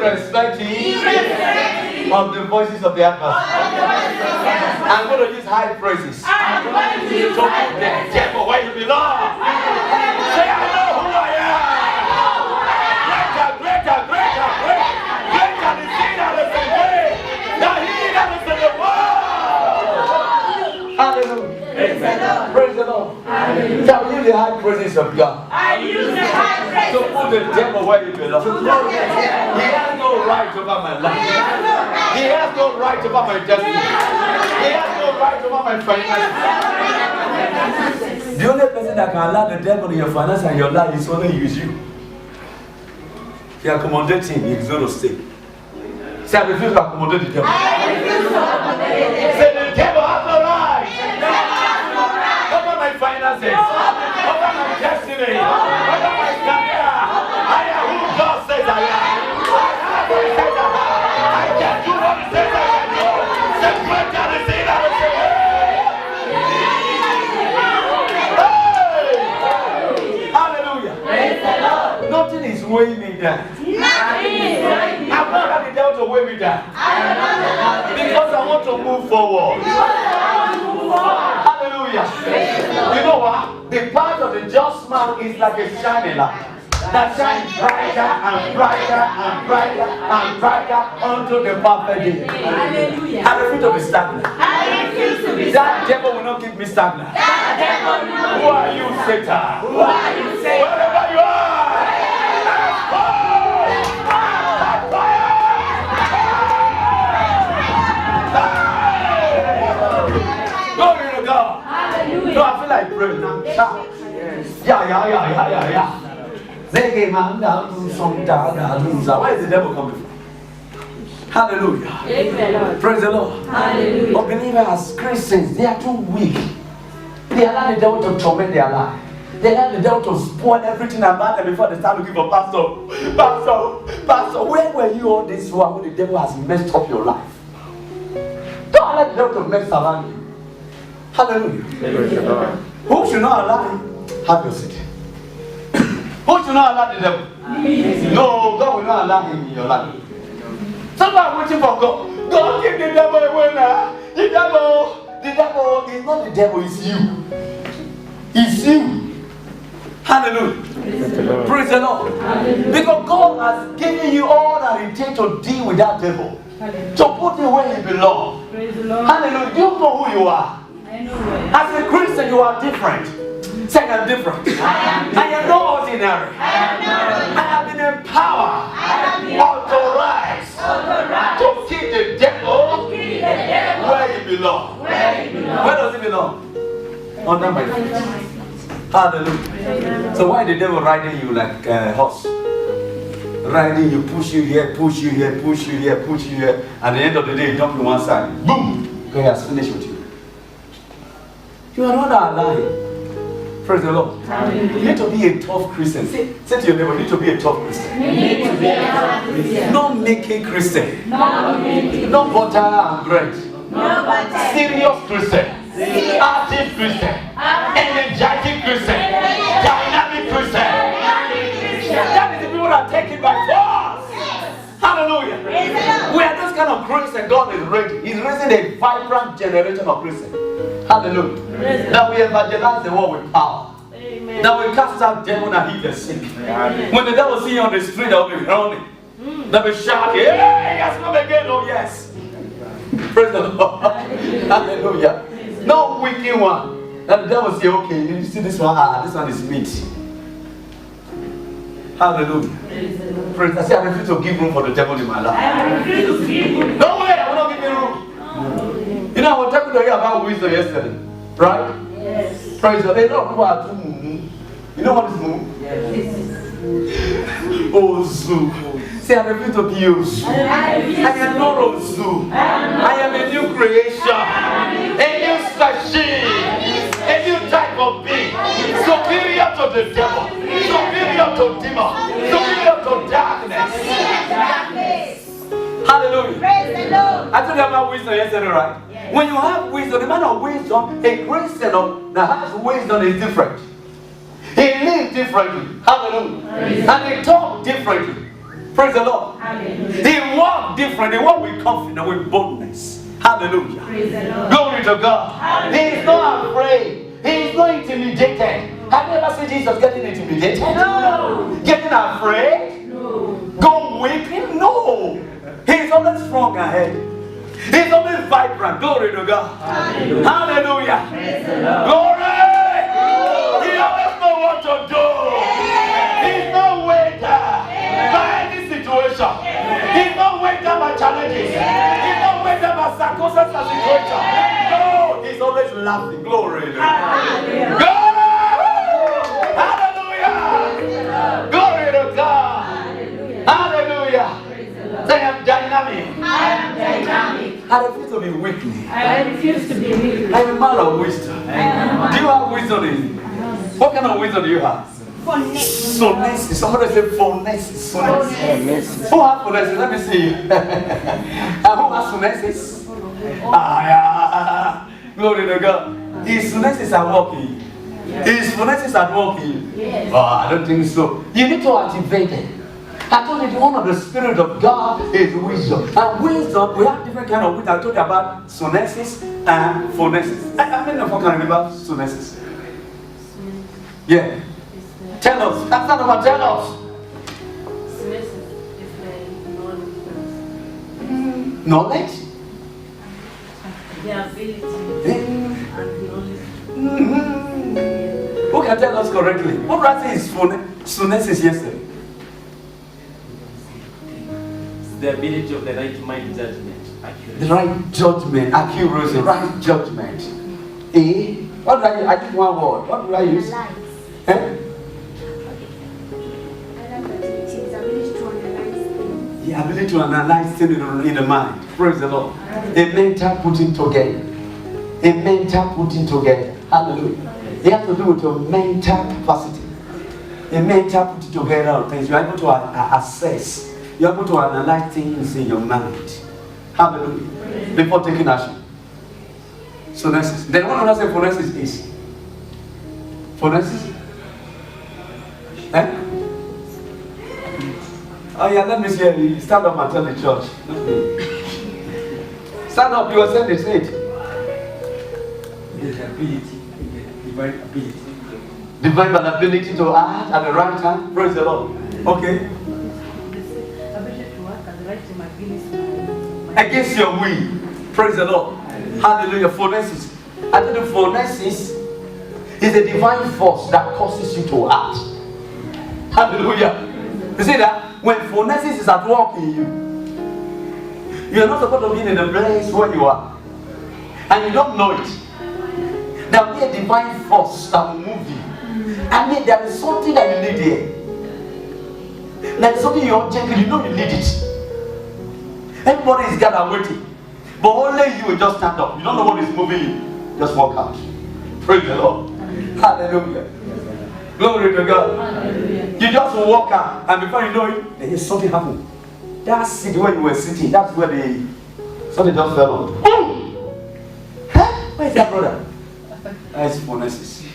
Irrespective of the voices of the adversary. I'm going to use high praises to put the devil where you belong. Say, I know who I am. Greater is he that is in me than he that is in the world. Hallelujah. Praise the Lord. Hallelujah. Shall we use the high praises of God? I use the high praises to put the devil where he belongs. He has no right over my life. He has no right over my destiny. He has no right over my finances. The only person that can allow the devil in your finance and your life is only use you. If you accommodate him, he's going to stay. Say, I refuse to accommodate the devil. Say, the devil has no right over my finances, over my destiny, over my career. I am who God says I am. I can do what he says I can do. Say, greater is he that is in me. Hallelujah. Praise the Lord. Nothing is weighing me down. I'm not having the devil to weigh me down. Because I want to move forward. Hallelujah. You know what? The path of the just man is like a shining light that shines brighter and brighter and brighter and brighter unto the perfect day. Hallelujah. I refuse to be stagnant. I refuse to be That devil will not keep me stagnant. Who are you, Satan? Who are you, Satan? Wherever you are. Glory to God. Hallelujah. No, I feel like praying now. Yeah. Where is the devil coming from? Hallelujah. Amen. Praise the Lord. Hallelujah. But believers, Christians, they are too weak. They allow the devil to torment their life. They allow the devil to spoil everything about them before they start looking for pastor. Pastor, where were you all this while when the devil has messed up your life? Don't allow the devil to mess around you. Hallelujah. Who should not allow him? Have your seat. Who should not allow the devil? No, God will not allow him in your life. Somebody waiting for God. God, give the devil away now. The devil is not the devil, it's you. It's you. Hallelujah. Praise the Lord. Because God has given you all that it takes to deal with that devil. To put him where he belongs. Hallelujah. You know who you are. As a Christian, you are different. Say, I'm different. I am not ordinary. I have been empowered, authorized to keep the devil where he belongs. Where does he belong? Under my feet. Hallelujah. So why the devil riding you like a horse? Riding you, push you here, push you here, push you here, push you here. At the end of the day, he dump you one side. Boom! He has finished with you. You are not alive. Praise the Lord. You need to be a tough Christian. Say to your neighbor, you need to be a tough Christian. Not making Christian. Not butter and bread. Serious Christian. Active Christian. Energetic Christian. Dynamic Christian. That is the people that take it by force. Hallelujah. We are this kind of Christian. God is ready. He's raising a vibrant generation of Christians. Hallelujah. That we evangelize the world with power. Amen. That we cast out demons and heal the sick. Amen. When the devil see you on the street, they'll be running. They'll be shouting, hey, he has come again. Oh, yes. Praise the Lord. Hallelujah. No wicked one. And the devil say, okay, you see this one? This one is meat. Hallelujah. Praise. I say, I refuse to give room for the devil in my life. I refuse to give room. No way, I will not give you room. You know, I was talking to you about wisdom yesterday, right? Yes. Praise the Lord. A lot of people are too moo. You know what is moo? Yes. Ozu. Say, I refuse to be Ozu. I am not Ozu. I am a new creation, a new machine, a new type of being, superior to the devil, superior to demon, superior to darkness. Hallelujah. Praise the Lord. I told you about wisdom yesterday, right? Yes. When you have wisdom, the man of wisdom, a Christian that has wisdom is different. He lives differently. Hallelujah. And he talks differently. Praise the Lord. Hallelujah. He walked different. He walked with confidence, with boldness. Hallelujah. Praise the Lord. Glory to God. He is not afraid. He is not intimidated. Have you ever seen Jesus getting intimidated? No. Getting afraid? No. Go weeping? No. He is always strong ahead. He is always vibrant. Glory to God. Hallelujah. Hallelujah. Praise the Lord. Glory. He always knows what to do. He's not waited by any situation. He's not waited by challenges. He's not waited by circumstances and situation. No, he's always laughing. Glory to God. Hallelujah. Glory. Hallelujah. Glory to God. Hallelujah. Say I'm dynamic. I am dynamic. I refuse to be weakly. I refuse to be weak. I'm a man of wisdom. Do you have wisdom in you? What kind of wisdom do you have? Phonetics. Somebody say phonetics. Phonetics. Who has phonetics? Let me see. Who has phonetics? Yeah. Glory to God. His phonetics are working. His phonetics are working. Yes. Oh, I don't think so. You need to activate it. I told you one of the Spirit of God is wisdom. And wisdom, we have different kind of wisdom. I told you about sonesis and phonesis. I mean, if I can remember sonesis. Yeah. Tell us. That's not about tell us. Knowledge? The ability Mm. and the knowledge. Mm-hmm. Who can tell us correctly? What did I say is sonesis yesterday? The ability of the right mind judgment. The right judgment, accuracy, right judgment. What did I did one word. What did I use? Eh? The ability to analyze things in the mind. Praise the Lord. A mental putting together. A mental putting together. Hallelujah. It has to do with your mental capacity. A mental putting together of things. You are able to assess. You are able to analyze things in your mind. Hallelujah. Before taking action. So next. Then what another say phonesis is? Phonesis? Eh? Oh yeah, let me see you. Stand up and tell the church. Stand up, you are saying the say it. The ability, divine ability. Divine ability to act at the right time. Praise the Lord. Okay. Against your will. Praise the Lord. Hallelujah. Phonesis. I think the phonesis is a divine force that causes you to act. Hallelujah. You see that? When phonesis is at work in you, you're not supposed to be in the place where you are. And you don't know it. There will be a divine force that will move you. I mean, there is something that you need here. There is something you're checking, you know you need it. Everybody is gathered waiting. But only you will just stand up. You don't know what is moving you. Just walk out. Praise the Lord. Hallelujah. Glory to God. Hallelujah. You just walk out, and before you know it, there is something happened. That seat where you were sitting, that's where something just fell on. Boom! Huh? Where is that brother? That's phonesis.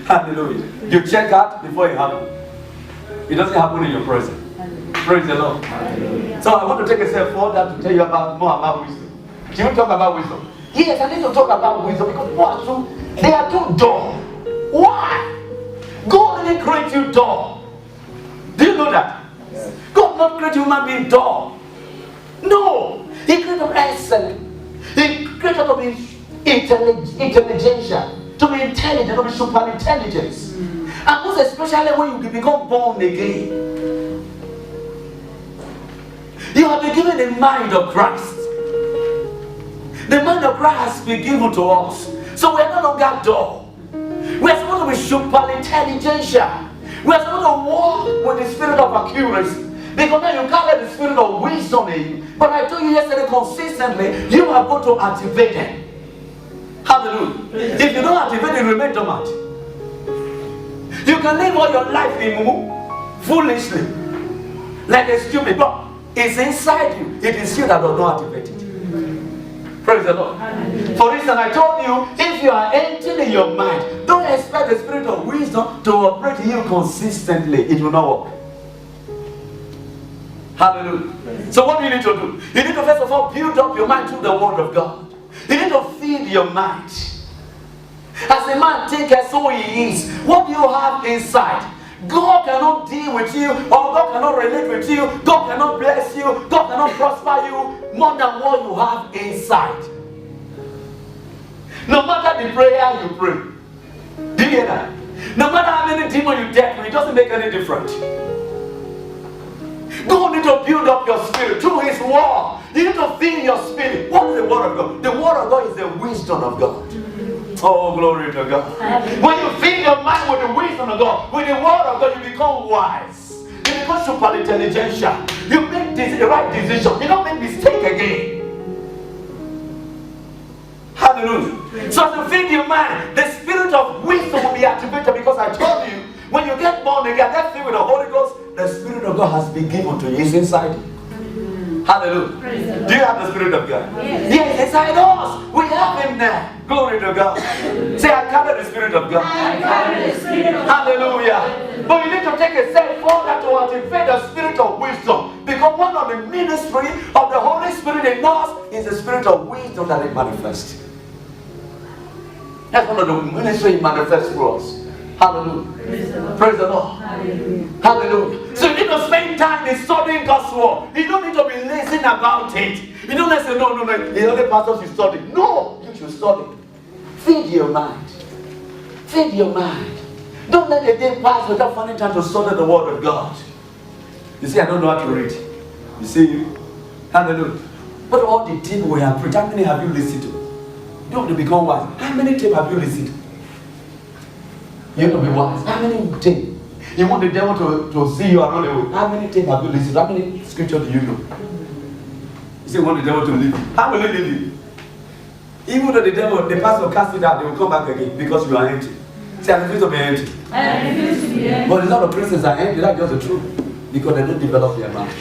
Hallelujah. You check out before it happens. It doesn't happen in your presence. Praise the Lord. Hallelujah. So I want to take a step further to tell you more about wisdom. Can we talk about wisdom? Yes, I need to talk about wisdom because they are too dull. Why? God didn't create you dull. Do you know that? Yes. God not create human being dull. No. He created us excellent. He created us to be intelligentsia, to be intelligent, to be super intelligence. And most especially when you become born again. You have been given the mind of Christ. The mind of Christ has been given to us. So we are no longer dull. We are supposed to be super intelligentsia. We are supposed to walk with the spirit of accuracy. Because now you carry the spirit of wisdom in you. But I told you yesterday consistently, you are going to activate it. Hallelujah. If you don't activate it, remain dormant. You can live all your life in foolishly. Like a stupid. But it's inside you. It is you that does not activate it. Praise the Lord. For instance, I told you, if you are empty in your mind, don't expect the spirit of wisdom to operate in you consistently. It will not work. Hallelujah. So what do you need to do? You need to first of all build up your mind through the word of God. You need to feed your mind. As a man thinketh, so he is. What do you have inside? God cannot deal with you, or God cannot relate with you. God cannot bless you. God cannot prosper you more than what you have inside. No matter the prayer you pray. Do you hear that? No matter how many demons you dealt with, it doesn't make any difference. God needs to build up your spirit through His word. You need to feed your spirit. What is the word of God? The word of God is the wisdom of God. Oh, glory to God. When you feed your mind with the wisdom of God, with the word of God, you become wise. You become super intelligential. You make the right decision. You don't make mistake again. Hallelujah. So to feed your mind, the spirit of wisdom will be activated, because I told you, when you get born again, that filled with the Holy Ghost, the Spirit of God has been given to you. It's inside you. Hallelujah. Do you have the Spirit of God? Yes, inside us. We have Him now. Glory to God. Say, I carry the Spirit of God. I carry the Spirit of God. Hallelujah. But you need to take a step forward to activate the Spirit of wisdom. Because one of the ministry of the Holy Spirit in us is the Spirit of wisdom that it manifests. That's one of the ministry He manifests for us. Hallelujah. Praise the Lord. Hallelujah. Hallelujah. So you need to spend time in studying God's word. You don't need to be lazy about it. You don't need to say, no, the other pastor should study. No, you should study. Feed your mind. Feed your mind. Don't let a day pass without finding time to study the word of God. You see, I don't know how to read. You see, hallelujah. But all the tapes we have preached, how many have you listened to? You don't want to become wise. How many tapes have you listened to? You have to be wise. How many tapes? You want the devil to see you around the way. How many tapes have you listened to? How many scriptures do you know? You say you want the devil to leave you. How will he leave you? Even though the pastor cast it out, they will come back again because you are empty. Say, I refuse to be empty. I refuse to be empty. But a lot of Christians are empty. That's just the truth. Because they don't develop their mind.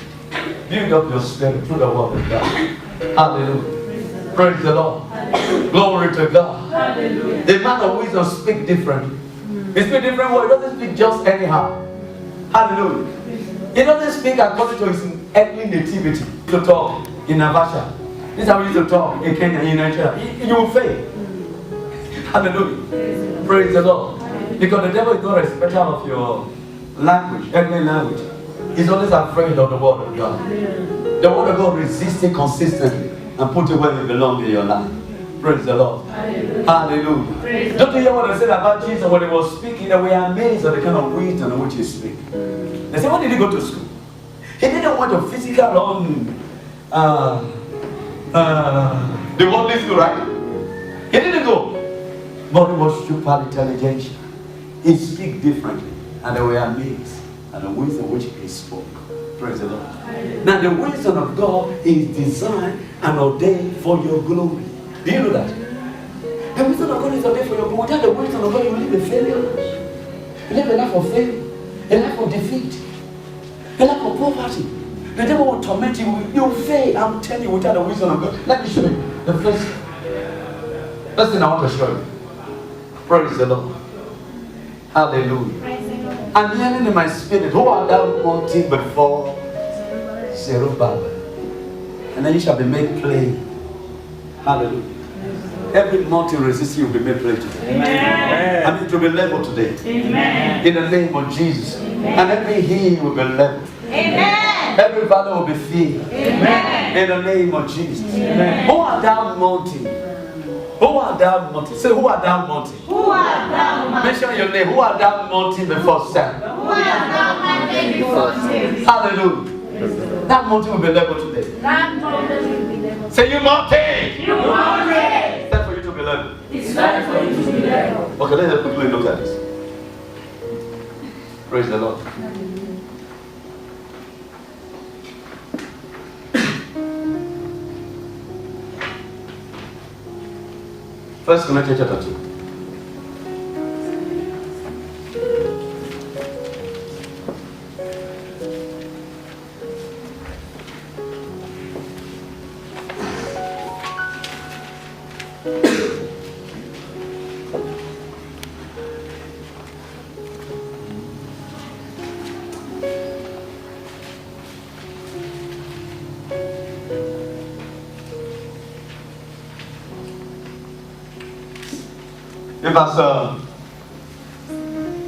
Build up your spirit through the word of God. Hallelujah. Praise the Lord. Hallelujah. Glory to God. Hallelujah. The man of wisdom speaks differently. He speaks different words. He doesn't speak just anyhow. Hallelujah. He doesn't speak according to his earthly nativity. To talk in Navasha. This is how we used to talk in Kenya, in Nigeria. You will fail. Hallelujah. Praise the Lord. Because the devil is not a respecter of your language, earthly language. He's always afraid of the word of God. The word of God resists it consistently and put it where it belongs in your life. Praise the Lord. Hallelujah. Hallelujah. Don't you hear what I said about Jesus when he was speaking? They were amazed at the kind of wisdom in which he speaks. They said, why did he go to school? He didn't want a physical the worldly school, right? He didn't go. But he was super intelligent. He speaks differently. And they were amazed at the wisdom which he spoke. Praise the Lord. Now the wisdom of God is designed and ordained for your glory. Do you know that? The wisdom of God is ordained for your glory. Without the wisdom of God, you live a failure. You live a life of failure, a life of defeat, a life of poverty. The devil will torment you. You'll fail. I'm telling you, without the wisdom of God. Let me show you the first thing I want to show you. Praise the Lord. Hallelujah. I'm hearing in my spirit, who art thou mounting before Zerubbabel? And then you shall be made plain. Hallelujah. Every mountain resisting you will be made plain today. Amen. I mean, it will be leveled today. Amen. In the name of Jesus. Amen. And every hill will be leveled. Amen. Every valley will be filled. Amen. In the name of Jesus. Amen. Who art thou mounting? Who art thou mounting? Say, who art thou mounting? Who art thou, man? Mention your name. Who art thou mounting before Sam? Who art thou, man, before him? Hallelujah. That mountain will be leveled today. That mountain will be leveled. Say, you mountain. You mountain. It's time for you to be leveled. It's time for you to be leveled. Okay, let's quickly look at this. Praise the Lord. First Corinthians chapter 2.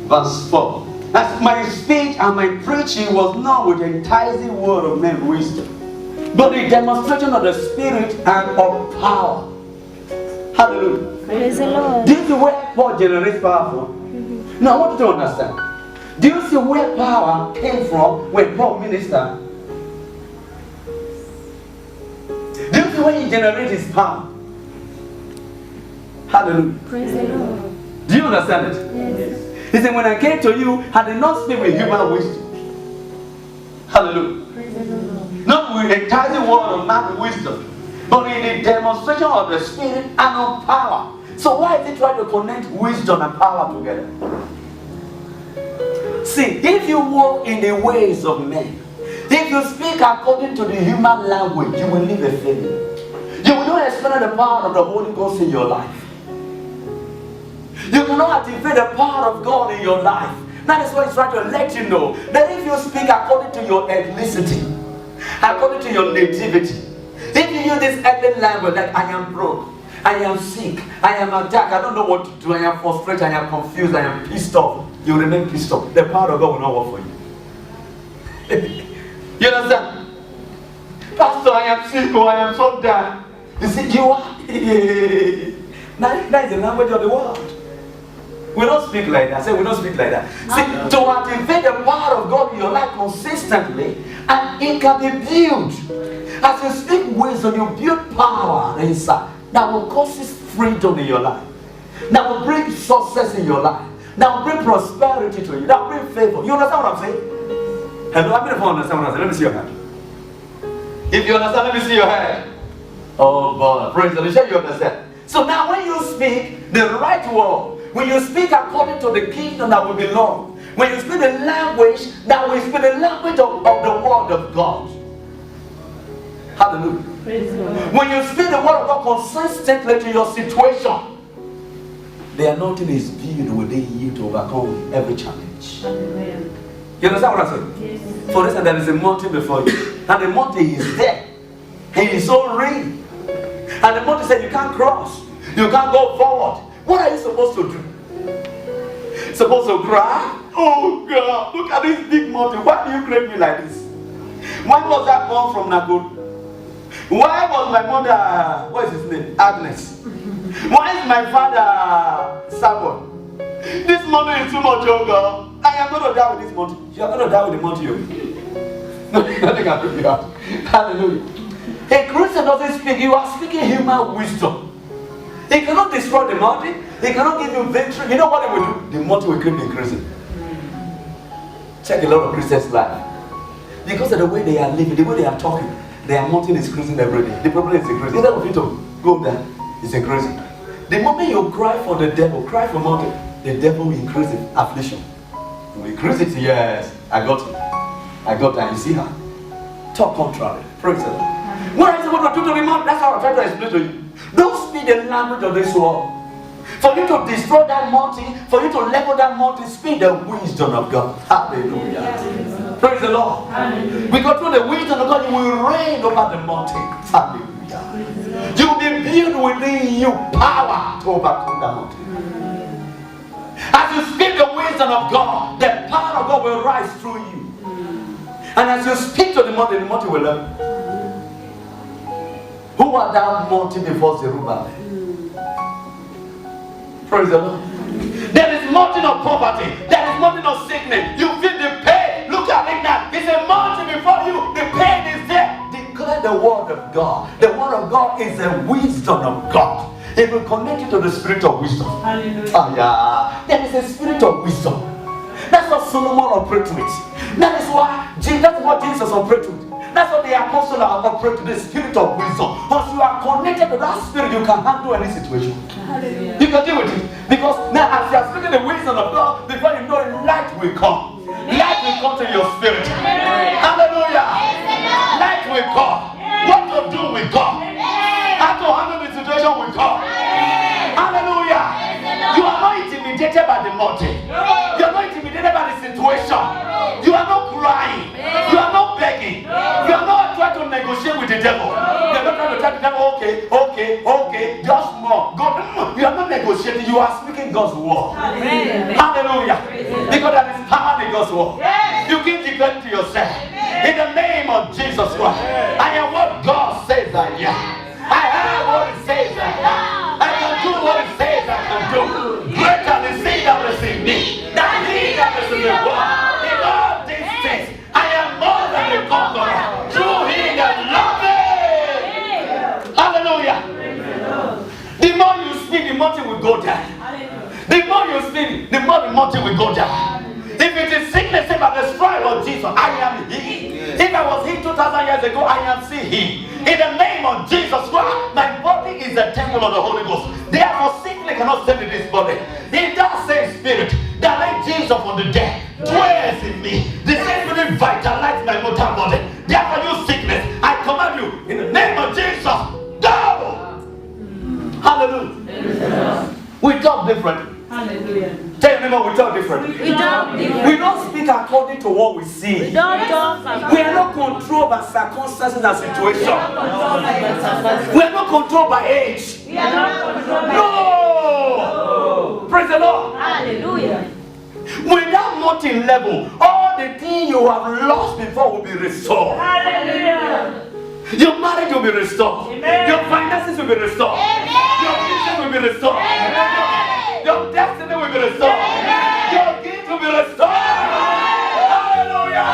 Verse 4. As my speech and my preaching was not with the enticing word of men's wisdom, but the demonstration of the Spirit and of power. Hallelujah. Praise the Lord. Do you see where Paul generates power from? Now I want you to understand. Do you see where power came from when Paul ministered? Do you see where he generated his power? Hallelujah. Praise the Lord. Do you understand it? Yes. He said, when I came to you, I did not speak with human wisdom. Hallelujah. Praise the Lord. Not with enticing word of man's wisdom, but in the demonstration of the Spirit and of power. So why is he trying to connect wisdom and power together? See, if you walk in the ways of men, if you speak according to the human language, you will live a failure. You will not experience the power of the Holy Ghost in your life. You cannot activate the power of God in your life. That is why he's trying to let you know that if you speak according to your ethnicity, according to your nativity, if you use this ethnic language like I am broke, I am sick, I am attacked, I don't know what to do, I am frustrated, I am confused, I am pissed off, you remain pissed off. The power of God will not work for you. You understand? Pastor, I am sick or I am so down. You see, you are. That is the language of the world. We don't speak like that. I say we don't speak like that. See, to activate the power of God in your life consistently, and it can be built. As you speak wisdom, you build power inside. That will cause freedom in your life. That will bring success in your life. That will bring prosperity to you. That will bring favor. You understand what I'm saying? Hello, how many of you understand what I'm saying? Let me see your hand. If you understand, let me see your hand. Oh God, praise the Lord. Sure you understand. So now when you speak the right word, when you speak according to the kingdom that will belong, when you speak the language that will speak the language of the word of God. Hallelujah. Praise the Lord. When you speak the word of God consistently to your situation, the anointing is built within you to overcome every challenge. Hallelujah. You understand what I'm saying? Yes. For instance, there is a mountain before you, and the mountain is there. He is so real. And the mountain said you can't cross, you can't go forward. What are you supposed to do? Supposed to cry? Oh God, look at this big mountain. Why do you create me like this? Why was I born from Nakuru? Why was my mother, what is his name? Agnes. Why is my father Samuel? This mountain is too much, oh God. I am going to die with this mountain. You are going to die with the mountain. Nothing can bring you out. Hallelujah. A Christian doesn't speak. You are speaking human wisdom. He cannot destroy the mountain. He cannot give you victory. You know what he will do? The mountain will keep increasing. Check a lot of Christians' life. Because of the way they are living, the way they are talking, their mountain is increasing every day. The problem is increasing. Instead of you to go there, it's increasing. The moment you cry for the devil, cry for mountain, the devil will increase the affliction. He will increase it. Yes, I got it. I got that. You see her? Talk contrary. Praise the Lord. What are you supposed to do to the mountain? That's how I try to explain to you. Don't speak the language of this world. For you to destroy that mountain, for you to level that mountain, speak the wisdom of God. Hallelujah. Praise the Lord. Hallelujah. Because through the wisdom of God, you will reign over the mountain. Hallelujah. You will be built within you power to overcome that mountain. As you speak the wisdom of God, the power of God will rise through you. And as you speak to the mountain will learn. Who are that mountain before Zerubbabel? Praise the Lord. There is mountain of poverty. There is mountain of sickness. You feel the pain. Look at it now. It's a mountain before you. The pain is there. Declare the word of God. The word of God is the wisdom of God. It will connect you to the spirit of wisdom. Hallelujah. Oh, yeah. There is a spirit of wisdom. That's what Solomon operates with. That is what Jesus operates with. That's what the apostles are operating, the spirit of wisdom. Once you are connected to that spirit, you can handle any situation. Hallelujah. You can deal with it. Because now as you are speaking the wisdom of God, before you know it, light will come. Light will come to your spirit. Hallelujah. Light will come. What to do with God. How to handle the situation with God. Hallelujah. You are not intimidated by the mountain. You are not intimidated by the situation. You are not crying. You are not begging. You are not trying to negotiate with the devil. You are not trying to tell them, okay, just more. God, you are not negotiating, you are speaking God's word. Hallelujah. Because there is power in God's word. You can declare to yourself, in the name of Jesus Christ, I am what God says I am. I have what it says I have. I can do what it says I can do. Greater is he that is in me than he that is in the world. In all these things, I am more than a conqueror through him that loved me. Hallelujah. The more you speak, the mountain will go down. The more you speak, the more the mountain will go down. If it is sickness, if I destroy Lord Jesus, I am he. If I was he 2,000 years ago, I am still he. In the name of Jesus Christ, my body is the temple of the Holy Ghost. Therefore, sickness cannot stay in this body. It does say spirit that like Jesus from the dead dwells in me. The same spirit vitalizes my mortal body. Therefore, you sickness, I command you in the name of Jesus, go! Hallelujah. We talk different. Hallelujah. Tell your neighbor, we talk different. We talk different. We don't speak according to what we see. We don't talk. We are not controlled by circumstances and situations. We are not controlled by age. We are not controlled by No! Praise the Lord. Hallelujah. With that mountain level, all the things you have lost before will be restored. Hallelujah. Your marriage will be restored. Amen. Your finances will be restored. Amen. Your business will be restored. Amen. Your destiny will be restored. Amen. Your gift will be restored. Hallelujah.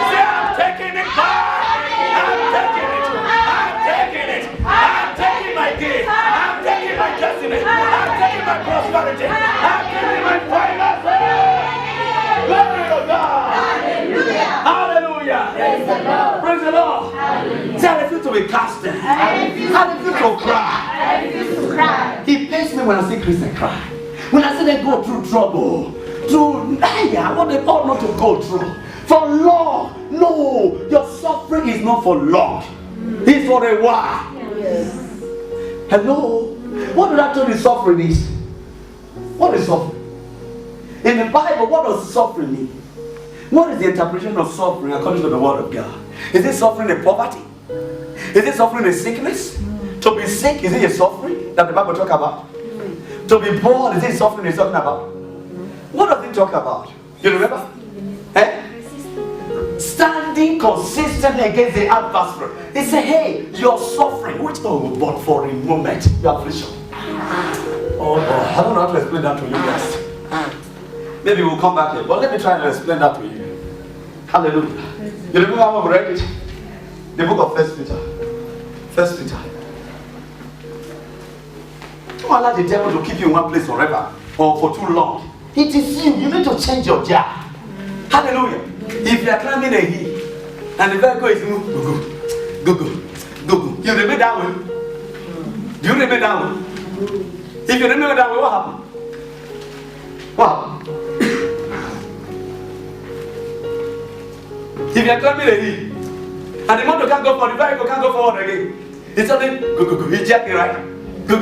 Say, I'm taking it back. I'm taking it. I'm taking it. I'm taking my gift. I'm taking my destiny. I'm taking my prosperity. I'm taking my finances. Glory to God. Hallelujah. Praise the Lord. Praise the Lord. Hallelujah. Say, I refuse to be casted. I refuse to cry. I refuse to cry. It pains me when I see Christians cry. When I see them go through trouble, I want them all not to go through. For long. No, your suffering is not for long. It's for a while. Yes. Hello? What did I tell you suffering is? What is suffering? In the Bible, what does suffering mean? What is the interpretation of suffering according to the word of God? Is it suffering in poverty? Is it suffering in sickness? To be sick, is it a suffering that the Bible talks about? To be born, is it suffering it's talking about? What does it talk about? You remember? Standing consistently against the adversary. He said, hey, you're suffering. Which, but for a moment, your affliction. Oh, I don't know how to explain that to you guys. Maybe we'll come back here, but let me try and explain that to you. Hallelujah. You remember how we read it? The book of 1 Peter. 1 Peter. Don't allow the devil to keep you in one place forever or for too long. It is you. You need to change your job. Hallelujah. If you are climbing a hill and the vehicle is moving, go. You remain that way. Do you remain that way? If you remain that way, what happened? What happened? If you are climbing a hill and the motor can't go forward, the vehicle can't go forward again, it's only go. He's jacking, right? Go.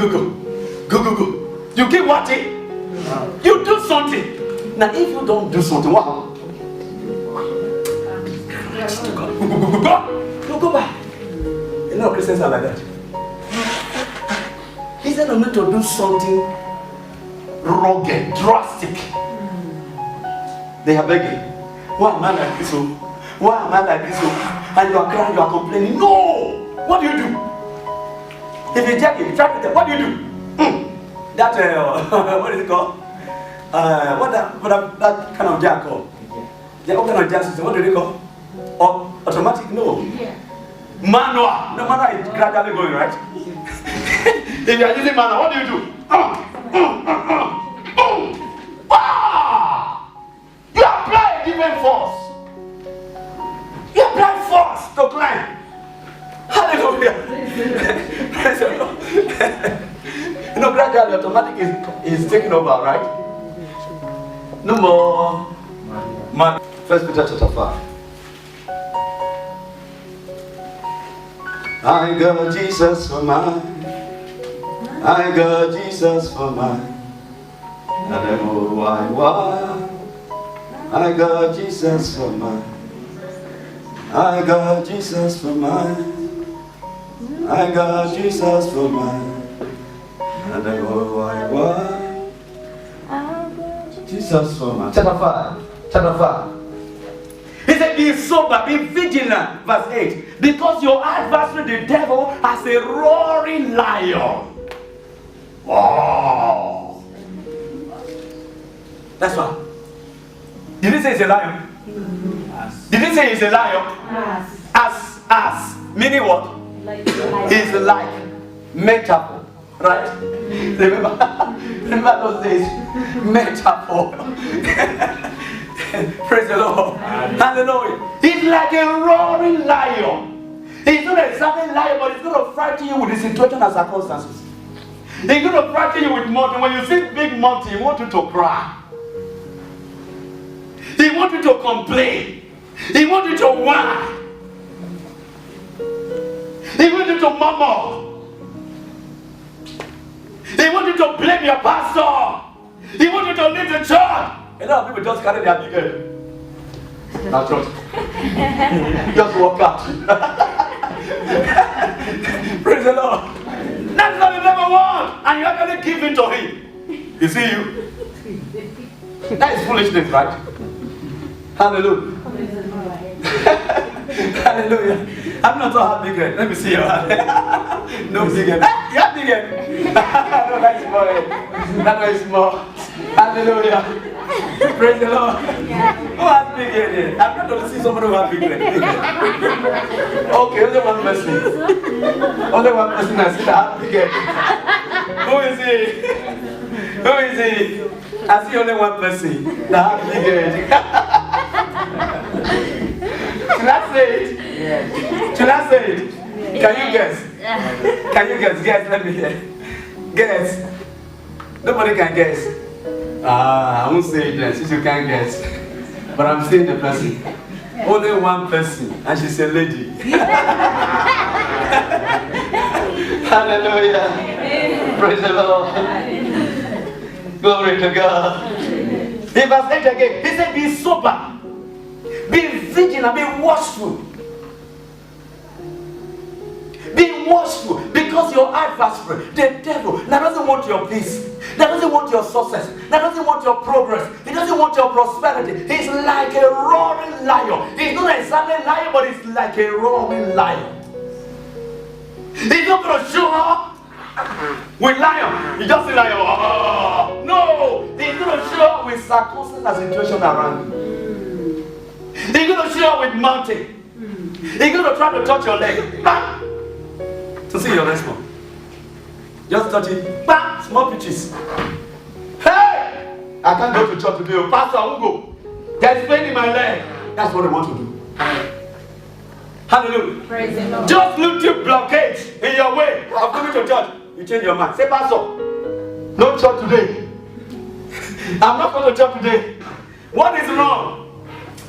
You keep watching. You do something. Now, if you don't do something, what happens? Go back. You know, Christians are like that. Instead of me to do something rugged, drastic, they are begging. Why am I like this? Why am I like this? And you are crying, you are complaining. No! What do you do? If you check it, what do you do? That, what is it called? What that kind of jack called? Yeah, what kind of jack system? What do they call? Automatic? No. Yeah. Manual. No, manual is gradually going, right? If you are using manual, what do you do? You apply a different force. You apply force to climb. Hallelujah. Praise the Lord. You know, gradually automatic is taking over, right? No more. 1 Peter chapter 5. I got Jesus for mine. I got Jesus for mine. And I know why. I got Jesus for mine. I got Jesus for mine. I got Jesus for mine, and the whole wide world. Jesus for mine. Chapter 5. He said, be sober, be vigilant. Verse 8. Because your adversary, the devil, has a roaring lion. Wow. That's why. Did he say it's a lion? Did he say it's a lion? As. Meaning what? It's like metaphor. Right? Remember those days? Metaphor. Praise the Lord. Hallelujah. He's like a roaring lion. He's not exactly lion, but he's going to frighten you with the situation and circumstances. He's going to frighten you with mountain. When you see big mountain, he wants you to cry. He wants you to complain. He wants you to whine. He wants you to murmur. He wants you to blame your pastor. He wants you to leave the church. A lot of people just carry their big head. Not church. Just walk out. Praise the Lord. That's what the devil wants. And you actually give it to him. You see you? That is foolishness, right? Hallelujah. Hallelujah. I'm not so happy again. Let me see your hand. No big head. You have big head. No, that's small head. That one is small. Hallelujah. Praise the Lord. Who has big head here? I'm not going to see somebody who has big head. Okay, only one person. Only one person I see that has big head. Who is he? Who is he? I see only one person that has big head. Should I say it? Yes. Should I say it? Yes. Can you guess? Can you guess? Guess, let me hear. Guess. Nobody can guess. I won't say it then, since you can't guess. But I'm saying the person. Only one person, and she's a lady. Hallelujah. Praise the Lord. Glory to God. In verse 8 again, he said, be sober. Be vigilant, be watchful. Be watchful, because your adversary, the devil, that doesn't want your peace, that doesn't want your success, that doesn't want your progress, he doesn't want your prosperity. He's like a roaring lion. He's not exactly a lion, but he's like a roaring lion. He's not going to show up with lion. He just say lion. Oh, no, he's going to show up with circumstances and situation around you. He's going to show up with mountain. He's going to try to touch your leg. Bam! To see your response. Just touch it. Bam! Small pitches. Hey! I can't go to church today. Pastor, I won't go. There's pain in my leg. That's what I want to do. Hallelujah. Praise the Lord. Just little blockage in your way of coming to church. You change your mind. Say, Pastor, no church today. I'm not going to church today. What is wrong?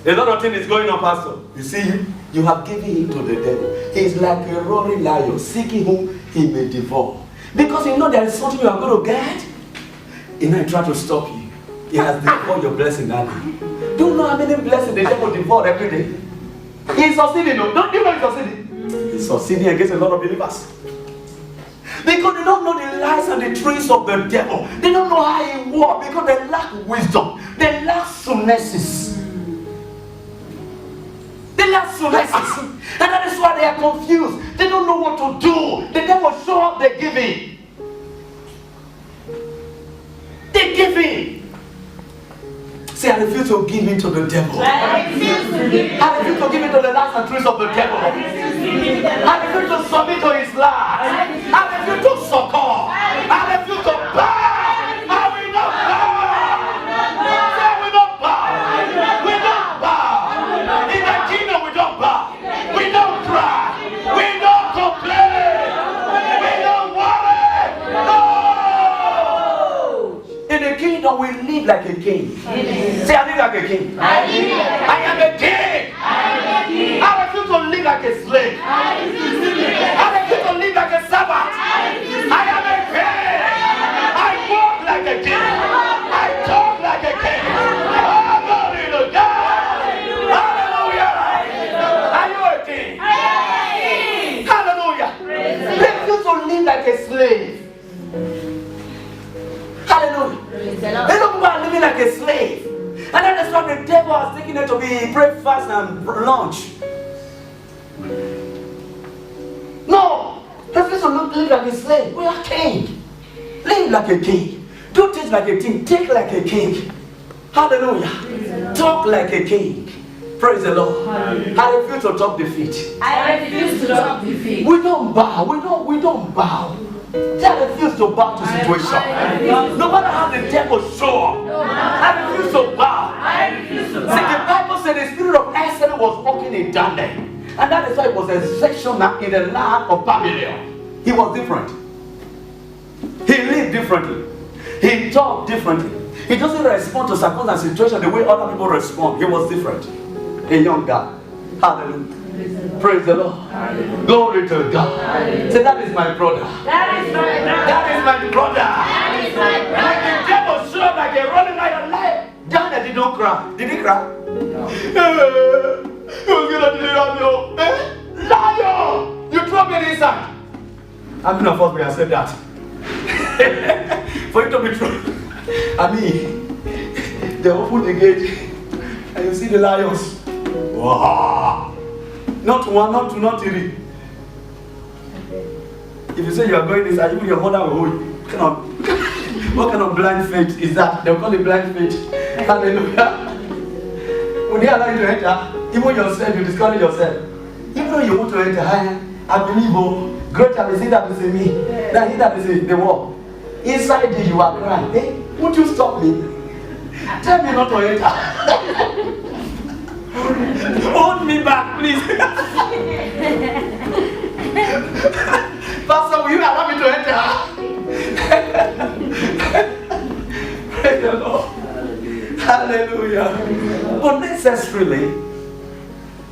A lot of things is going on, Pastor. You see, you have given him to the devil. He's like a roaring lion, seeking whom he may devour. Because you know there is something you are going to get. He might try to stop you. He has devoured your blessing that day. Do you know how many blessings the devil devoured every day? He's succeeding. No? Don't you know he's succeeding? He's succeeding against a lot of believers. Because they don't know the lies and the tricks of the devil. They don't know how he works because they lack wisdom. They lack sunesis. They lack sunesis. And that is why they are confused. They don't know what to do. The devil show up, they give in. They give in. Say, I refuse to give in to the devil. I refuse to give in. I refuse to give in to the lies and tricks of the devil. I refuse to give in. I refuse to submit to his lies. I refuse to succumb. I refuse to bow. I will not bow. Say, we don't bow. We don't bow. In the kingdom, we don't bow. We don't cry. We don't complain. We don't worry. No. In the kingdom, we live like a king. Say, I live like a king. I live like a king. I am a king. I am a king. I refuse to live like a slave. I refuse to live like I refuse to live like a servant. I am a king. I walk like a king. I talk like a king. Oh, glory to God. Hallelujah. Are you a king? Hallelujah. That's why the devil has taken it to be breakfast and lunch. No, refuse to live like a slave. We are king. Live like a king. Do things like a king. Think like a king. Hallelujah. Talk like a king. Praise the Lord. I refuse to talk defeat. I refuse to talk defeat. We don't bow. We don't bow. I refuse to bow to situation. No matter how the devil show up, I refuse to bow. I refuse to See, bow. the Bible said the spirit of excellence was walking in Daniel. And that is why it was a section in the land of Babylon. He was different. He lived differently. He talked differently. He doesn't respond to circumstances and situations the way other people respond. He was different. A young guy. Hallelujah. Praise the Lord. Hallelujah. Glory to God. Hallelujah. Say, that is my brother. That is my brother. That is my brother. That is my brother. Like the devil showed up like a running lion life. Daniel did not cry. Did he cry? No. He was gonna deliver me. Lion! You throw me inside. How many of us may have said that? For it to be true. I mean, they open the gate and you see the lions. Wow. Not one, not two, not three. If you say you are going inside, even your mother will hold you. What kind of blind faith is that? They'll call it blind faith. Hallelujah. When they allow you to enter, even yourself, you discourage yourself. Even though you want to enter, I believe, oh, greater is he that is in me than he that is in the world. Inside you are crying. Hey, won't you stop me? Tell me not to enter. Hold me back, please. Pastor, will you allow me to enter? Praise the Lord. Hallelujah. But necessarily,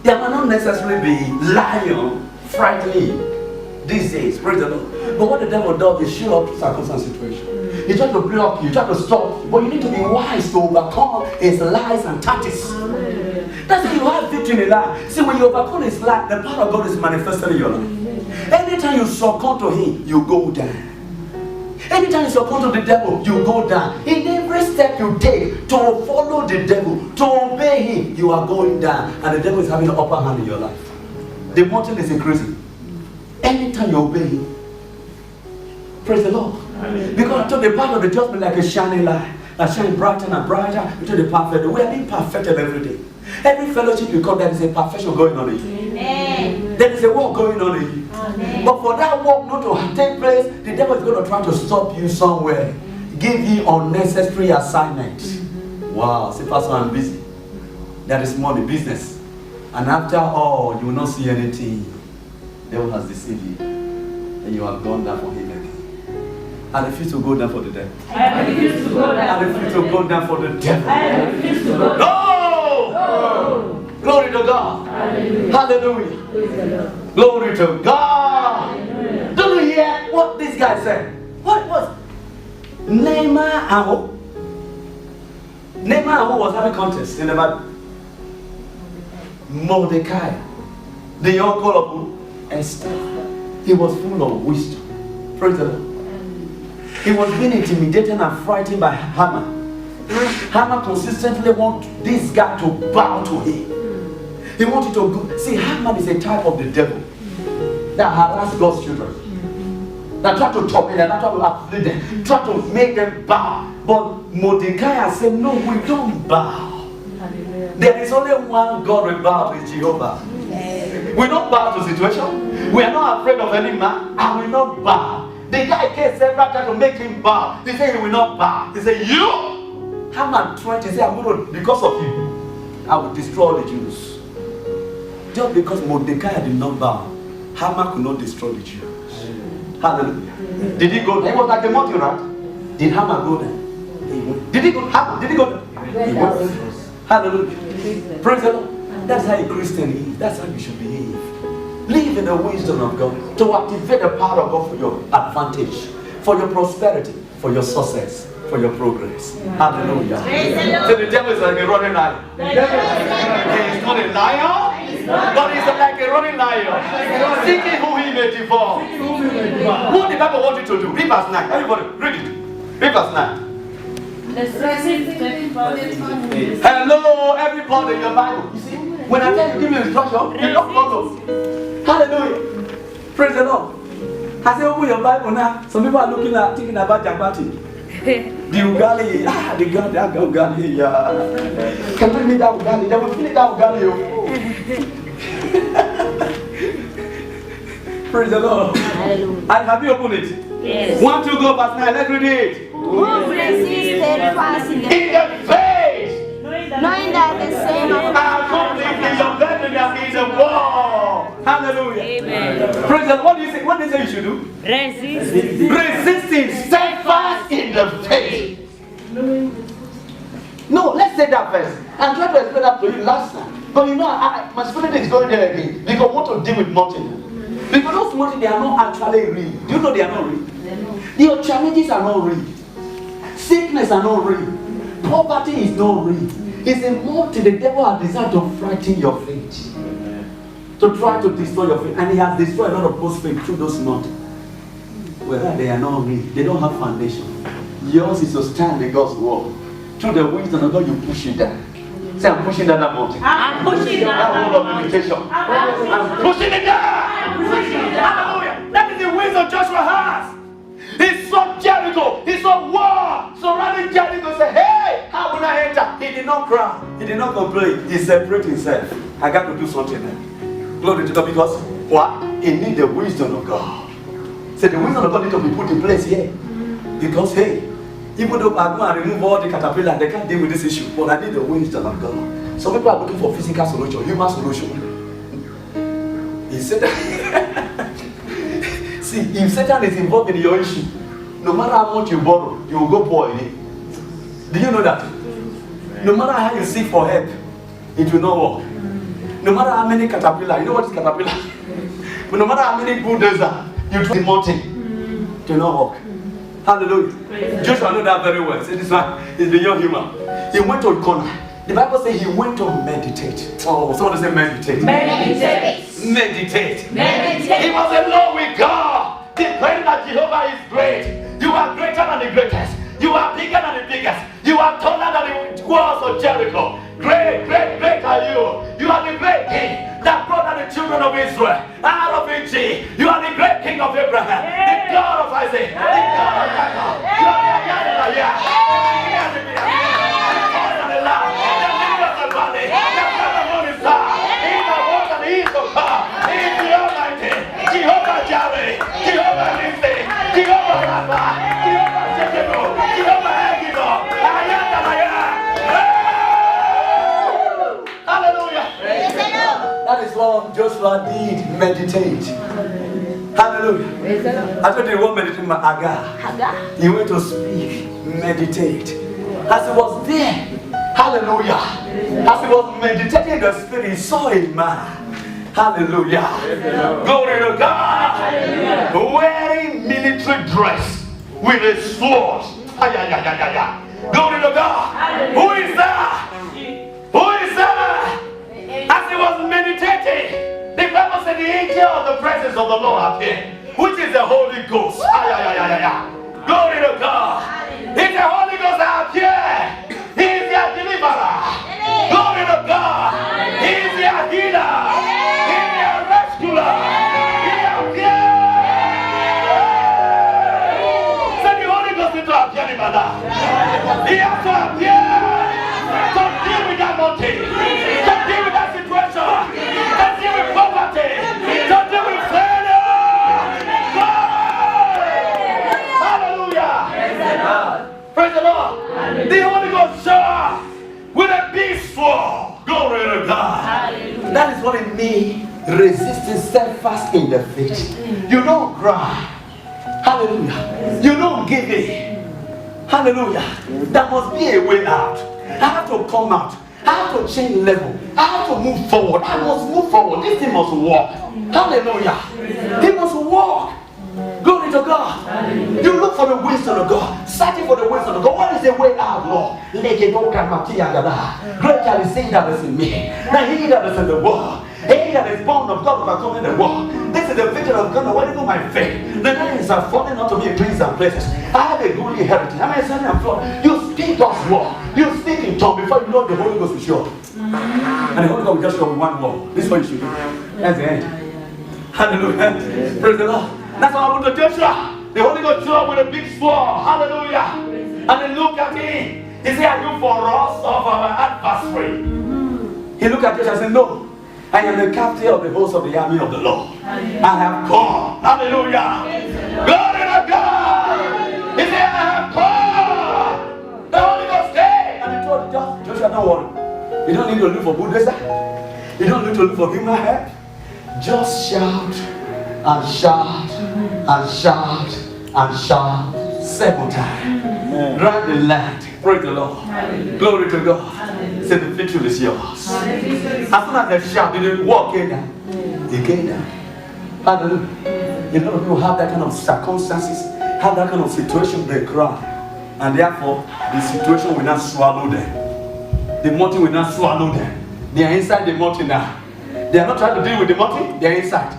there will not necessarily be lion frightening these days. Praise the Lord. But what the devil does is show up circumstance situation. He tries to block you, try to stop you. But you need to be wise to overcome his lies and tactics. That's why you have victory in life. See, when you overcome his lie, the power of God is manifested in your life. Anytime you succumb to him, you go down. Anytime you succumb to the devil, you go down. In every step you take to follow the devil, to obey him, you are going down. And the devil is having an upper hand in your life. The mountain is increasing. Anytime you obey him, praise the Lord. Amen. Because to the path of the just be like a shining light, that shines brighter and brighter into the perfect. We are being perfected every day. Every fellowship you come, there is a perfection going on in you. Amen. There is a work going on in you. Amen. But for that work not to take place, the devil is going to try to stop you somewhere, give you unnecessary assignments. Wow, say, Pastor, I'm busy. That is money, business. And after all, you will not see anything. The devil has deceived you. And you have gone down for him again. I refuse to go down for the devil. I refuse to go down. I refuse to go down for the devil. I refuse to go down. No! No! Glory to God. Hallelujah. Hallelujah. Glory to God. Hallelujah. Do you hear what this guy said? What was Naaman and who? Naaman and who was having contest in the Bible? Mordecai, the uncle of who? Esther. He was full of wisdom. Praise the Lord. He was being intimidated and frightened by Haman. Haman consistently wanted this guy to bow to him. He wanted to go. See, Haman is a type of the devil that harass God's children. That try to torment them, that try to afflict them, try to make them bow. But Mordecai has said, no, we don't bow. There is only one God we bow to, is Jehovah. We don't bow to situation. We are not afraid of any man, and we not bow. The guy came several times to make him bow. He said he will not bow. He said, you? Haman tried to say, I'm going to, because of you, I will destroy the Jews. Just because Mordecai did not bow, Haman could not destroy the Jews. Hallelujah. Did he go there? He was like a mountain, right? Did Haman go there? He went. Did he go? Haman, did he go there? He went. Hallelujah. Praise the Lord. That's how a Christian is. That's how you should behave. Live in the wisdom of God to activate the power of God for your advantage, for your prosperity, for your success, for your progress. Hallelujah. So the devil is like a running lion. He is not a lion, but he's like a running lion, seeking who he may devour. What the Bible wants you to do? Read verse 9. Everybody, read it. Read verse 9. The 6th. Hello. God in your Bible. You see, when I tell you give you instruction, you don't follow. Hallelujah. Praise the Lord. I say open your Bible now. Some people are looking at thinking about Jabati. The Ugali, the God, that Ugali, yeah. Can you read that Ugali? They will feel that Ugali. Praise the Lord. Hallelujah. And have you opened it? Yes. 1, 2, go, verse 9. Let's read it. Who resisted fast in the In the faith. knowing that the same of In the war. Hallelujah. Amen. Praise the Lord. What do you say? What do you say you should do? Resist. Resisting, steadfast in the faith. No, let's say that first. I'm trying to explain that to you last time. But you know, my spirit is going there again. Because I want to deal with mountain. Because those mountains, they are not actually real. Do you know they are not real? Your challenges are not real. Sickness are not real. Poverty is not real. It's a mountain the devil has designed to frighten your faith. To try to destroy your faith. And he has destroyed a lot of those faith through those mountains. Whether they are not real, they don't have foundation. Yours is to stand in God's word. Through the wisdom of God, you push it down. Say, I'm pushing down that mountain. I'm pushing That down. wall of limitation. I'm pushing it down. Hallelujah. That is the wisdom Joshua has. He saw Jericho. He saw war surrounding Jericho. He said, hey, how will I enter? He did not cry. He did not complain. He separated himself. I got to do something now. Glory to God, because what? He needs the wisdom of God. So the wisdom of God needs to be put in place here. Because hey, even though I go and remove all the caterpillar, they can't deal with this issue. But I need the wisdom of God. Some people are looking for physical solution, human solution. He said that. See, if Satan is involved in your issue, no matter how much you borrow, you will go poor again. Do you know that? No matter how you seek for help, it will not work. No matter how many caterpillar, you know what is caterpillar? But no matter how many bulldozer you do the mountain, it will not work. Hallelujah. Joshua knew that very well. Say this one is beyond human. He went to a corner. The Bible says he went to meditate. Oh, someone say meditate. Meditate. Meditate. Meditate. He was alone with God, declaring that Jehovah is great. You are greater than the greatest. You are bigger than the biggest. You are taller than the walls of Jericho. Great, great, great are you. You are the great king that brought out the children of Israel out of Egypt. You are the great king of Abraham, the God of Isaac, the God of Jacob. You are the Yahweh, the God of the land, the lily of the valley, the God of morning star. He that walks on the east of God. He is the Almighty, Jehovah Jireh, Jehovah Nissi, Jehovah Rapha, Jehovah Shekinu, Jehovah Egido. I am that I am. Hallelujah. That is what Joshua did, meditate. Hallelujah. I told you what meditate my Agar. He went to speak, meditate. As he was there, hallelujah. As he was meditating in the spirit, he saw a man. Hallelujah. Glory to God. Hallelujah. Wearing military dress with a sword. Glory to God. Hallelujah. Who is that? Who is that? As he was meditating, the Bible said the angel of the presence of the Lord appeared, which is the Holy Ghost. Glory to God. It's the Holy Ghost that appeared. He is their deliverer. Glory to God. He is their healer. He is their rescuer. He appeared. Said the Holy Ghost need to appear in my life. He has to appear to deal with that mountain, to deal with that situation, to deal with poverty, to deal with failure. Hallelujah. Praise the Lord. The Holy Ghost showed with a big sword. Glory to God. Hallelujah. That is what it means. Resisting steadfast in the faith. You don't cry. Hallelujah. You don't give in. Hallelujah. There must be a way out. I have to come out. I have to change level. I have to move forward. I must move forward. This thing must walk. Hallelujah. He must walk. Glory to God. Hallelujah. You look for the wisdom of God. Searching for the wisdom of God. What is the way out, Lord? Great shall is he that is in me. Now he that is in the world. He that is born of God overcoming the world. This is the vision of God. What is my faith? The names are falling unto me in trees and places. I have a goodly heritage. I mean, I'm flowing. You speak God's word. You speak in tongues before you know the Holy Ghost will show up. And the Holy Ghost will just show up with one word. This is what you should do. That's the end. Hallelujah. Praise the Lord. That's what happened to Joshua. The Holy Ghost showed up with a big sword. Hallelujah. And they looked at him. He said, are you for us or for our adversary? He looked at Joshua and said, no. I am the captain of the host of the army of the Lord. I have come. Hallelujah. Glory to God. He said, I have come. The Holy Ghost came. And he told Joshua, don't worry. You don't need to look for Buddha. You don't need to look for human help. Just shout and shout and shout and shout 7 times. Right the land. Praise the Lord. Glory to God. Say the victory is yours. As soon as they shout, they didn't walk in there. He came down. Hallelujah. A lot of people have that kind of circumstances, have that kind of situation, they cry. And therefore, the situation will not swallow them. The mountain will not swallow them. They are inside the mountain now. They are not trying to deal with the mountain, they are inside.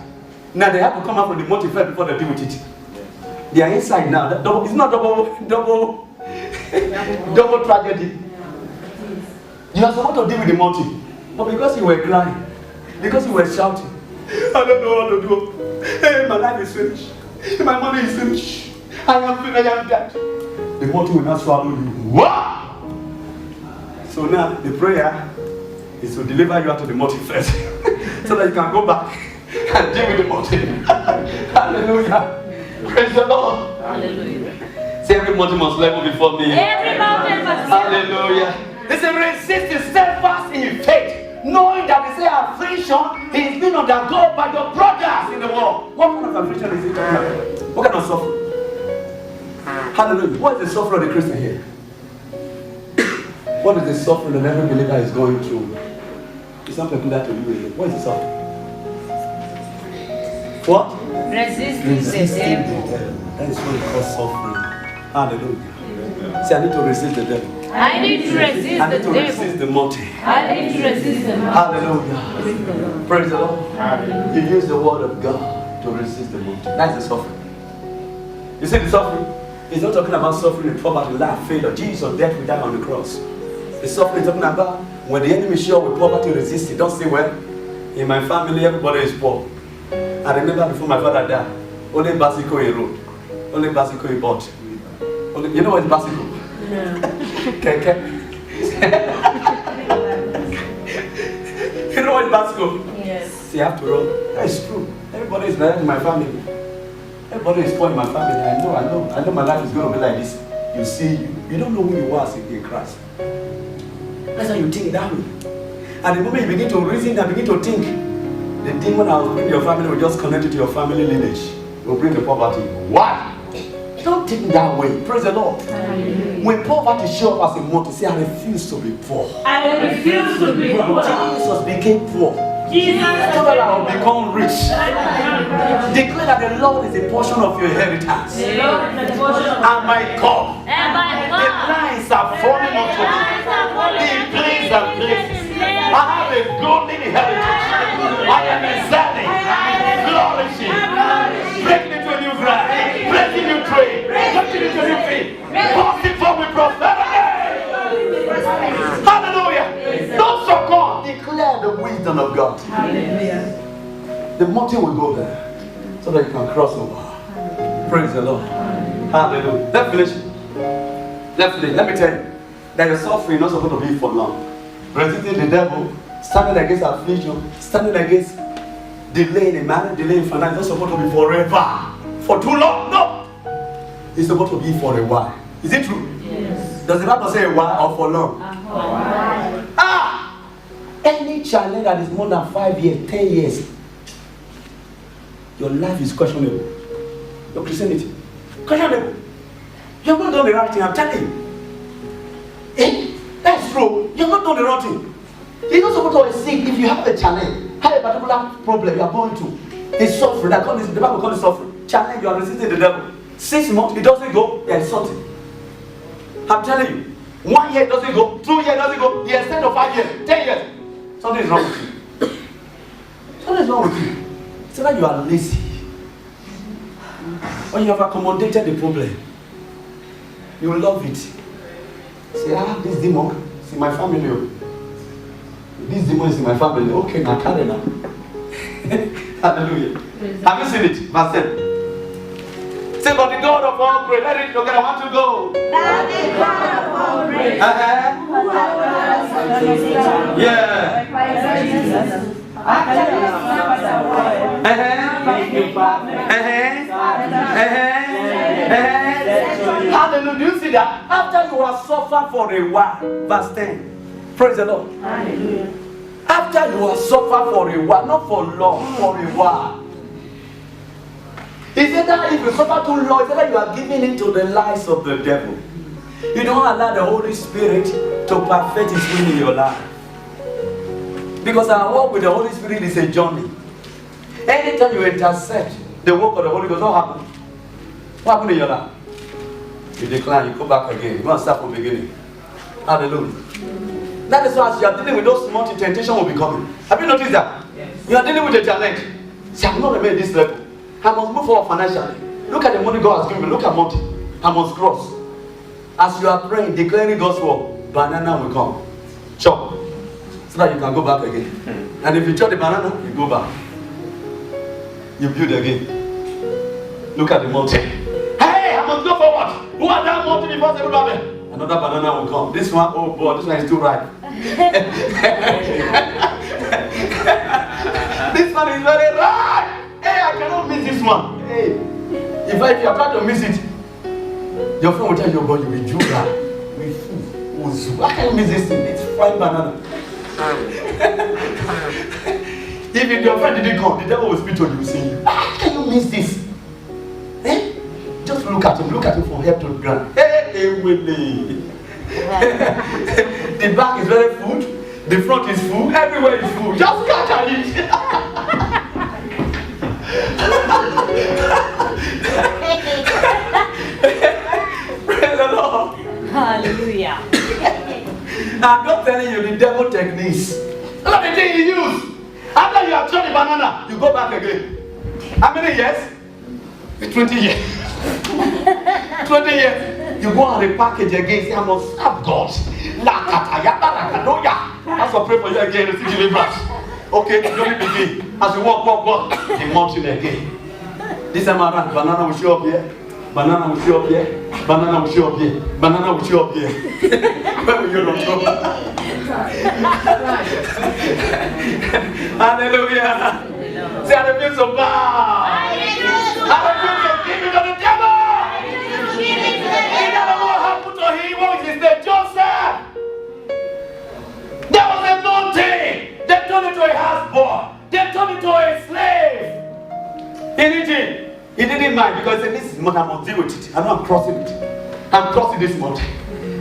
Now they have to come out from the mountain first before they deal with it. They are inside now. It's not double tragedy. You are supposed to deal with the mountain. But because you were crying, because you were shouting, I don't know what to do. Hey, my life is finished. My money is finished. I am finished, I am dead. The mountain will not swallow you. Wow! So now the prayer is to deliver you out of the mountain first. So that you can go back and deal with the mountain. Hallelujah. Praise the Lord. Hallelujah. Say every mountain must level before me. Every mountain must Hallelujah. He said, resist is steadfast in faith, knowing that they say affliction is being undergone by your brothers in the world. What kind of affliction is it? What kind of suffering? Hallelujah. What is the suffering of the Christian here? What is the suffering that every believer is going through? It's not talking that to you. What is the suffering? What? Resisting the devil. That is what it calls suffering. Hallelujah. See, I need to resist the devil. I need to resist I need the to devil. resist the mountain. I need to resist the mountain. Hallelujah. Praise the Lord. You use the word of God to resist the mountain. That's the suffering. You see the suffering? He's not talking about suffering in poverty, lack, failure. Jesus' death will die on the cross. The suffering is talking about when the enemy show with poverty, resist it. Don't say, well, in my family, everybody is poor. I remember before my father died, only Basico he wrote. Only Basico he bought. Only, you know what is Basico? Keke. You know what is Basico? Yes. See, after all, that is true. Everybody is married in my family. Everybody is poor in my family. I know my life is going to be like this. You see, you don't know who you are in Christ. That's how you think that way. At the moment you begin to reason and begin to think, the demon that will bring your family will just connect it to your family lineage. It will bring the poverty. Why? Don't think that way. Praise the Lord. When poverty shows up as a mountain, say, I refuse to be poor. I refuse to be poor. Jesus became poor. Jesus, so that I will become rich. Declare that the Lord is a portion of your inheritance. And my God, the lines are falling onto me. In place and places. I have a golden inheritance. I am excelling, flourishing, breaking into a new ground, breaking new trade, breaking into a new field, passing forth with prosperity. Hallelujah. Don't succumb. Declare the wisdom of God. Hallelujah. The mountain will go there so that you can cross over. Praise the Lord. Hallelujah. Definition. Definitely. Let me tell you that your suffering is not supposed to be for long. Resisting the devil, standing against affliction, standing against delay in marriage, delay in finance, it's not supposed to be forever. For too long? No. It's supposed to be for a while. Is it true? Yes. Does the Bible say a while or for long? For a while. Any challenge that is more than 5 years, 10 years, your life is questionable. Your Christianity, questionable. You have not done the right thing, I'm telling you. That's true. You have not done the wrong thing. You're not supposed to seek if you have a challenge, have a particular problem you are going through. It's suffering. The Bible calls it suffering. Challenge, you are resisting the devil. 6 months, it doesn't go, there is something. I'm telling you. 1 year doesn't go, 2 years doesn't go, the extent of 5 years, 10 years. Something is wrong with you. Something is wrong with you. It's like you are lazy. Or you have accommodated the problem. You love it. Say, this demon is in my family. This demon is in my family. Okay, now carry now. Hallelujah. Have you seen it? Verse 10. Say, but the God of all grace. Let it, okay, I want to go. That the God of all grace, Uh-huh. who has brought us salvation Yeah. by Christ Jesus, after the suffered the world, Hallelujah. Do you see that? After you have suffered for a while, verse 10. Praise the Lord. Hallelujah. After you have suffered for a while, not for long, for a while. He said that if you suffer too long, he said that you are giving in to the lies of the devil. You don't allow the Holy Spirit to perfect his will in your life. Because our walk with the Holy Spirit is a journey. Anytime you intercept the work of the Holy Ghost, what happens? What happens in your life? You decline, you go back again. You want to start from the beginning. Hallelujah. That is why as you are dealing with those small temptation will be coming. Have you noticed that? Yes. You are dealing with a challenge. See, I have not remained this level. I must move forward financially. Look at the money God has given me. Look at money. I must cross. As you are praying, declaring God's word, banana will come. Chop. So that you can go back again. And if you chop the banana, you go back. You build again. Look at the mountain. Hey, I must go forward. Who are that mountain before everybody? Another banana will come. This one, oh boy, this one is too ripe. This one is very ripe. Hey, I cannot miss this one. Hey, if you are trying to miss it, your friend will tell you, boy, you will do that. Why can you miss this thing? It's fine banana. If your friend didn't come, the devil will speak to you, saying, how can you miss this? Eh? Just look at him from head to the ground. Hey, Willie. The back is very full, the front is full, everywhere is full. Just catch at it. Praise the Lord. Hallelujah. I'm not telling you the devil techniques. Look at the thing you use. After you have thrown the banana, you go back again. How many years? 20 years. 20 years. You go and repackage again. Say, I must serve God. That's what pray for you again. Receive deliverance. Okay, the journey begin. As you walk, the mountain again. This time around, banana will show up here. Banana will show up here. Banana will show up here. Banana will show up here. Where will you not go? Hallelujah. Say, I refuse to bow. I refuse to give it to the devil. He never what happened to him. What was his name? Joseph. There was a mountain. They turned into a houseboy. They turned into a slave. In Egypt. He didn't mind because he said, this mountain, I must deal with it. I know I'm crossing it. I'm crossing this mountain.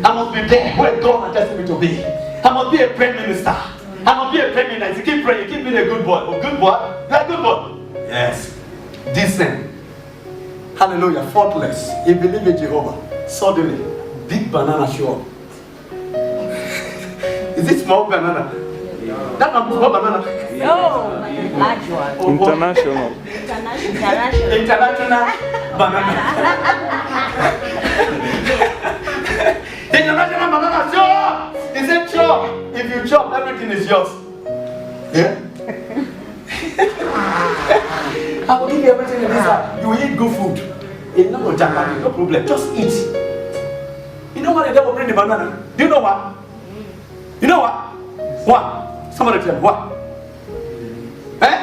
I must be there where God has destined me to be. I must be a prime minister. I must be a prime minister. You keep praying, you keep being a good boy. Oh, good boy? You're a good boy. Yes. Decent. Hallelujah. Faultless. He believed in Jehovah. Suddenly, big banana show up. Is it small banana? That's not small banana. No, large one. International. International banana. International banana show up. He said chop. If you chop, everything is yours. Yeah? I will give you everything in this house. You will eat good food. No problem. Just eat. You know what the devil bring the banana? Do you know what? You know what? What? Somebody tell me what? Eh?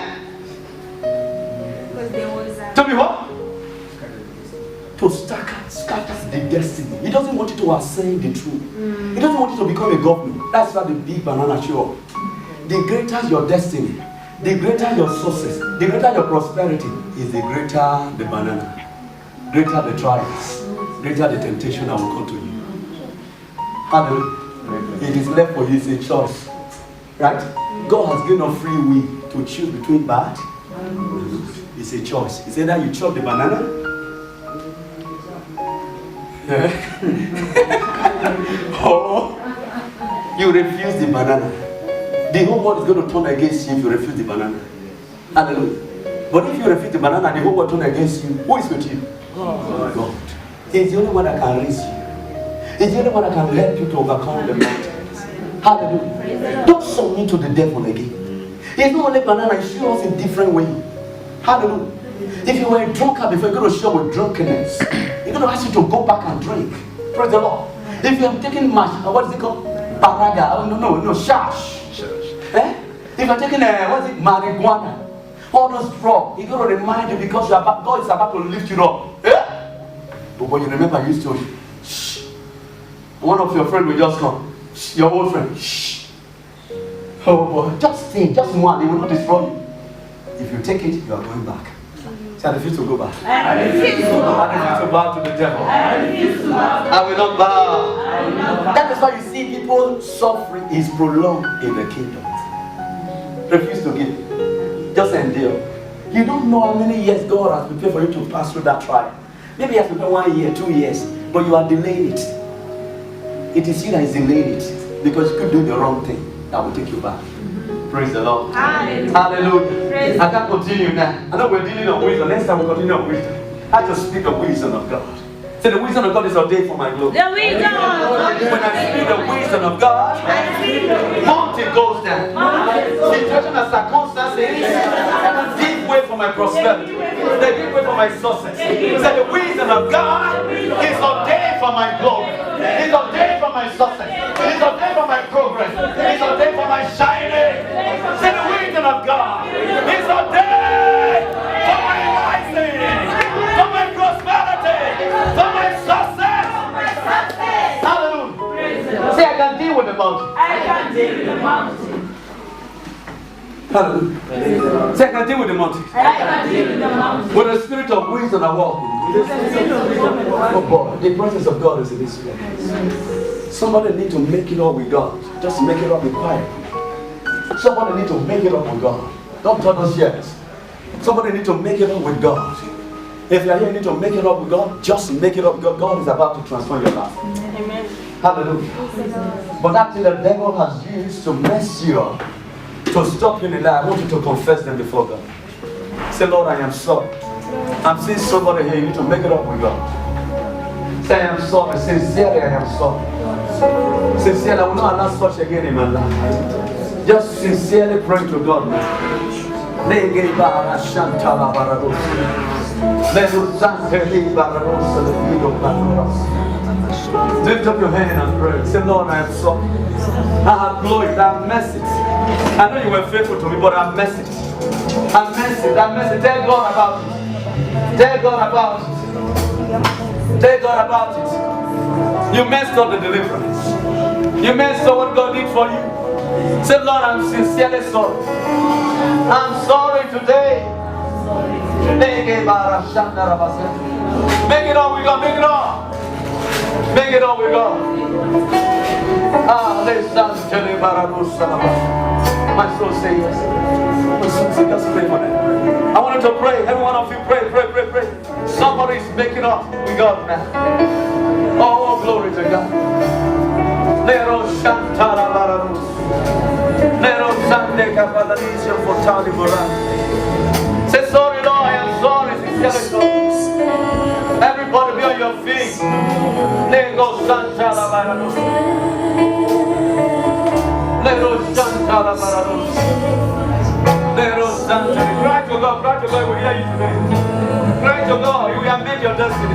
Tell me what? To scatter the destiny. He doesn't want you to ascend the truth. He doesn't want you to become a governor. That's why the big banana show up. The greater your destiny, the greater your success, the greater your prosperity, is the greater the banana, greater the trials, greater the temptation that will come to you. Hallelujah. It is left for you, it's a choice. Right? God has given us free will to choose between bad. It's a choice. It's either you chop the banana or you refuse the banana. The whole world is going to turn against you if you refuse the banana. Hallelujah. But if you refuse the banana, the whole world turn against you. Who is with you? God. He's the only one that can raise you. He's the only one that can help you to overcome the mountains. Hallelujah. Don't submit to the devil again. He's not only banana, he shows us in different way. Hallelujah. If you were a drunkard before, you're going to show with drunkenness. He's going to ask you to go back and drink. Praise the Lord. If you're taking what is it called? Paraga. No, shash. Eh? If you're taking marijuana, all those drugs, he's going to remind you because God is about to lift you up. Eh? But when you remember, you used to, shh. One of your friends will just come. Shh. Your old friend, shh. Oh boy, just think, just one, they will not destroy you. If you take it, you are going back. So I refuse to go back. I refuse to bow to the devil. I will not bow. That is why you see people suffering is prolonged in the kingdom. Refuse to give. Just endure. You don't know how many years God has prepared for you to pass through that trial. Maybe he has prepared 1 year, 2 years, but you are delaying it. It is you that is delaying it because you could do the wrong thing that will take you back. Praise the Lord. Hallelujah. Hallelujah. I can't continue now. I know we're dealing on wisdom. Next time we'll continue on wisdom. I just speak of wisdom of God. Say the wisdom of God is ordained for my glory. The wisdom of God. When I speak the wisdom of God, mountain goes down. Situation and circumstances give way for my prosperity. They give way for my success. Say the wisdom of God is ordained for my glory. It's ordained for my success. It's ordained for my progress. It's ordained for my shining. Say the wisdom of God is ordained for my rising, for my prosperity, for my success. Hallelujah. Say I can deal with the mountain. I can deal with the mountain. Hallelujah. Say I can deal with the mountain. I can deal with the mountain. With the spirit of wisdom I walk. Oh God, the presence of God is in this place. Somebody need to make it up with God. Just make it up with quiet. Somebody need to make it up with God. Don't turn us yet. Somebody need to make it up with God. If you are here, you need to make it up with God. Just make it up with God. God is about to transform your life. Amen. Hallelujah. But that thing the devil has used to mess you up, to stop you in life, I want you to confess them before God. Say, Lord, I am sorry. I'm seeing somebody here, you need to make it up with God. Say, I am sorry. Sincerely, I am sorry. Sincerely, I will not allow such again in my life. Just sincerely pray to God now. Lift up your hand and pray. Say, Lord, I am sorry. I have blown it. I have messed it. I know you were faithful to me, but I have messed it. I messed it. I messed it. Tell God about it. Tell God about it. Tell God about it. You messed up the deliverance. You messed up what God did for you. Say, Lord, I'm sincerely sorry. I'm sorry today. Make it up with God. Make it up. Make it up with God. My soul says yes. Just pray for them. I want you to pray. Every one of you pray, pray, pray, pray. Somebody is making up with God now. Oh, glory to God. Nero Shantara Bararus. Nero Sande Capadanisio Fortali Moran. Say sorry, Lord, I am sorry. Sincerely, everybody be on your feet. Nego Shantara Bararus. Nero Shantara Bararus. Nero Shantara. Cry to God, we will hear you today. Cry to God, you will make your destiny.